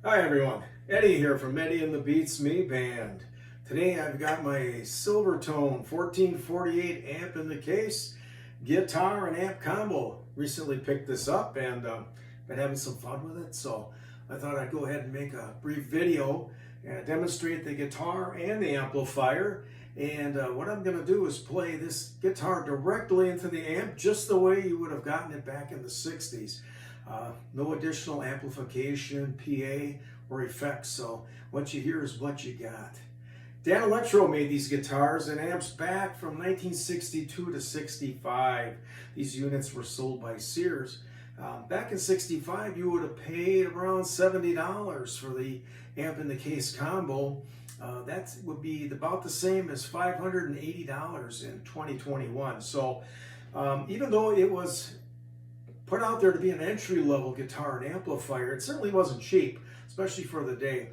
Hi everyone, Eddie here from Eddie and the Beats Me Band. Today I've got my Silvertone 1448 amp in the case, guitar and amp combo. Recently picked this up and been having some fun with it, so I thought I'd go ahead and make a brief video and demonstrate the guitar and the amplifier. And what I'm going to do is play this guitar directly into the amp just the way you would have gotten it back in the 60s. No additional amplification, PA, or effects, so what you hear is what you got. Dan Electro made these guitars and amps back from 1962 to 65. These units were sold by Sears. Back in 65, you would have paid around $70 for the amp in the case combo. That would be about the same as $580 in 2021. So even though it was put out there to be an entry-level guitar and amplifier, it certainly wasn't cheap, especially for the day.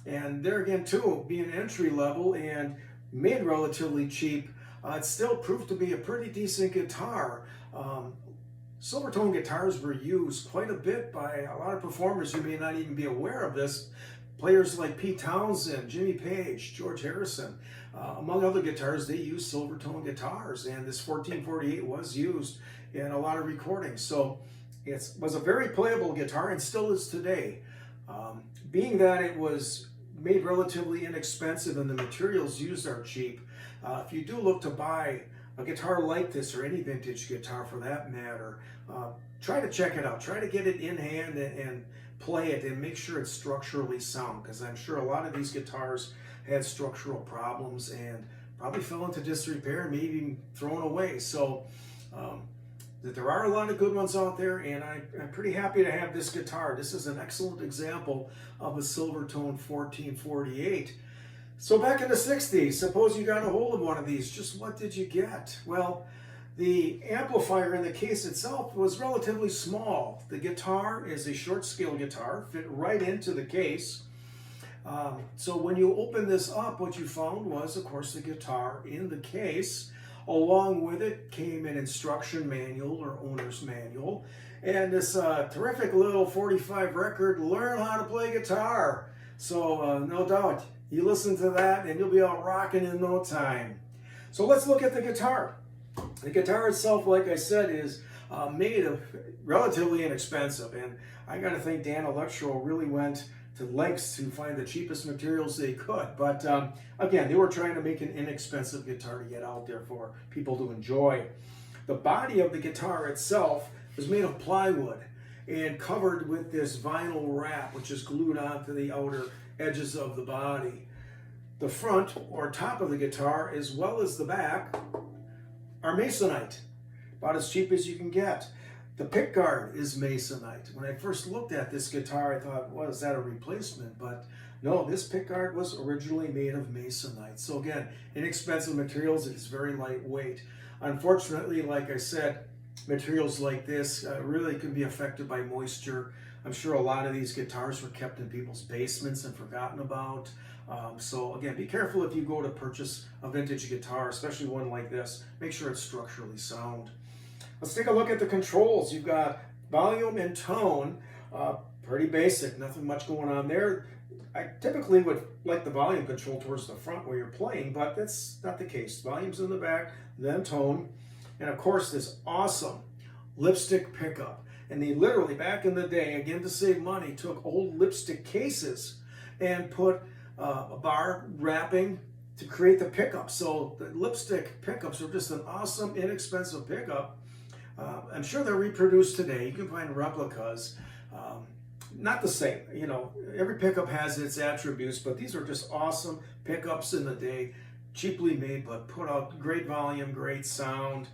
And there again too, being entry-level and made relatively cheap, it still proved to be a pretty decent guitar. Silvertone guitars were used quite a bit by a lot of performers who may not even be aware of this. Players like Pete Townsend, Jimmy Page, George Harrison, among other guitars, they used Silvertone guitars, and this 1448 was used in a lot of recordings. So it was a very playable guitar and still is today. Being that it was made relatively inexpensive and the materials used are cheap, if you do look to buy a guitar like this, or any vintage guitar for that matter, try to check it out. Try to get it in hand and play it and make sure it's structurally sound, because I'm sure a lot of these guitars had structural problems and probably fell into disrepair, maybe even thrown away. So there are a lot of good ones out there, and I'm pretty happy to have this guitar. This is an excellent example of a Silvertone 1448. So back in the 60s, suppose you got a hold of one of these, just what did you get? Well, the amplifier in the case itself was relatively small. The guitar is a short scale guitar, fit right into the case. So when you open this up, what you found was, of course, the guitar in the case. Along with it came an instruction manual or owner's manual, and this terrific little 45 record, Learn How to Play Guitar. So no doubt, you listen to that and you'll be all rocking in no time. So let's look at the guitar. The guitar itself, like I said, is made of relatively inexpensive, and I got to think Dan Electro really went to lengths to find the cheapest materials they could. But again, they were trying to make an inexpensive guitar to get out there for people to enjoy. The body of the guitar itself was made of plywood and covered with this vinyl wrap, which is glued onto the outer edges of the body. The front or top of the guitar, as well as the back, are masonite, about as cheap as you can get. The pickguard is masonite. When I first looked at this guitar, I thought, well, is that a replacement? But no, this pickguard was originally made of masonite. So again, inexpensive materials, it is very lightweight. Unfortunately, like I said, materials like this really can be affected by moisture. I'm sure a lot of these guitars were kept in people's basements and forgotten about. So again, be careful if you go to purchase a vintage guitar, especially one like this. Make sure it's structurally sound. Let's take a look at the controls. You've got volume and tone, pretty basic, nothing much going on there. I typically would like the volume control towards the front where you're playing, but that's not the case. Volume's in the back, then tone, and of course this awesome lipstick pickup. And they literally, back in the day, again to save money, took old lipstick cases and put a bar wrapping to create the pickup. So the lipstick pickups are just an awesome, inexpensive pickup. I'm sure they're reproduced today. You can find replicas. Not the same, you know, every pickup has its attributes, but these are just awesome pickups in the day, cheaply made, but put out great volume, great sound,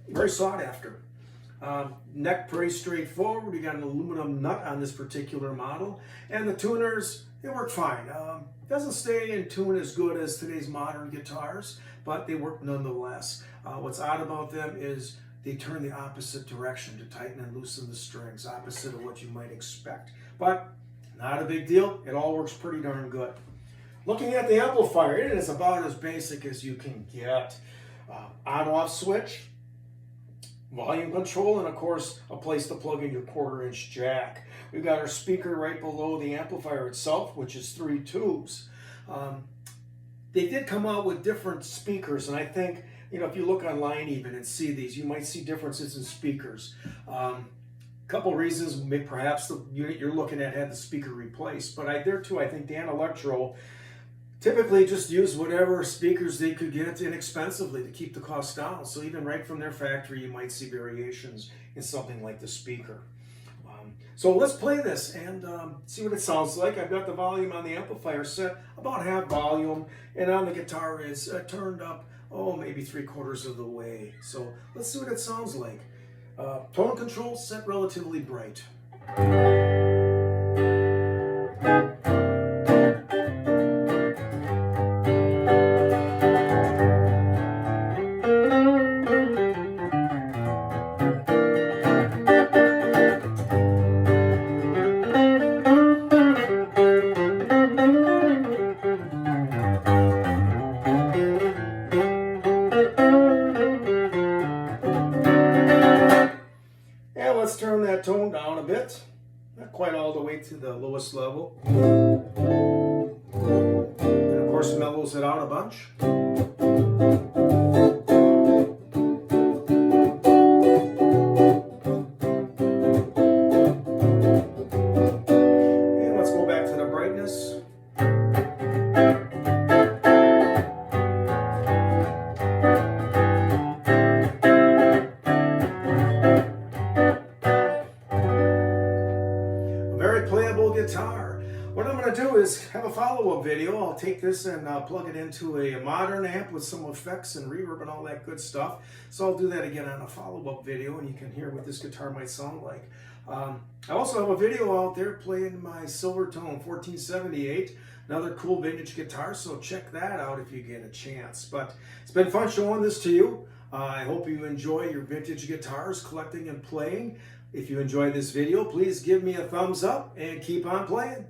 very sought after. Neck pretty straightforward. We got an aluminum nut on this particular model, and the tuners, they work fine. It doesn't stay in tune as good as today's modern guitars, but they work nonetheless. What's odd about them is they turn the opposite direction to tighten and loosen the strings, opposite of what you might expect. But not a big deal. It all works pretty darn good. Looking at the amplifier, it is about as basic as you can get. On-off switch, volume control, and of course a place to plug in your 1/4-inch jack. We've got our speaker right below the amplifier itself, which is 3 tubes. They did come out with different speakers, and I think, you know, if you look online even and see these, you might see differences in speakers. Couple reasons, perhaps the unit you're looking at had the speaker replaced, but there too, I think Dan Electro typically just used whatever speakers they could get inexpensively to keep the cost down. So even right from their factory, you might see variations in something like the speaker. So let's play this and see what it sounds like. I've got the volume on the amplifier set about half volume, and on the guitar it's turned up, maybe 3/4 of the way. So let's see what it sounds like. Tone control set relatively bright. And let's turn that tone down a bit, not quite all the way to the lowest level. And of course mellows it out a bunch. And let's go back to the brightness. Playable guitar. What I'm going to do is have a follow-up video. I'll take this and plug it into a modern amp with some effects and reverb and all that good stuff. So I'll do that again on a follow-up video, and you can hear what this guitar might sound like. I also have a video out there playing my Silvertone 1478, another cool vintage guitar, so check that out if you get a chance. But it's been fun showing this to you. I hope you enjoy your vintage guitars, collecting and playing. If you enjoyed this video, please give me a thumbs up and keep on playing.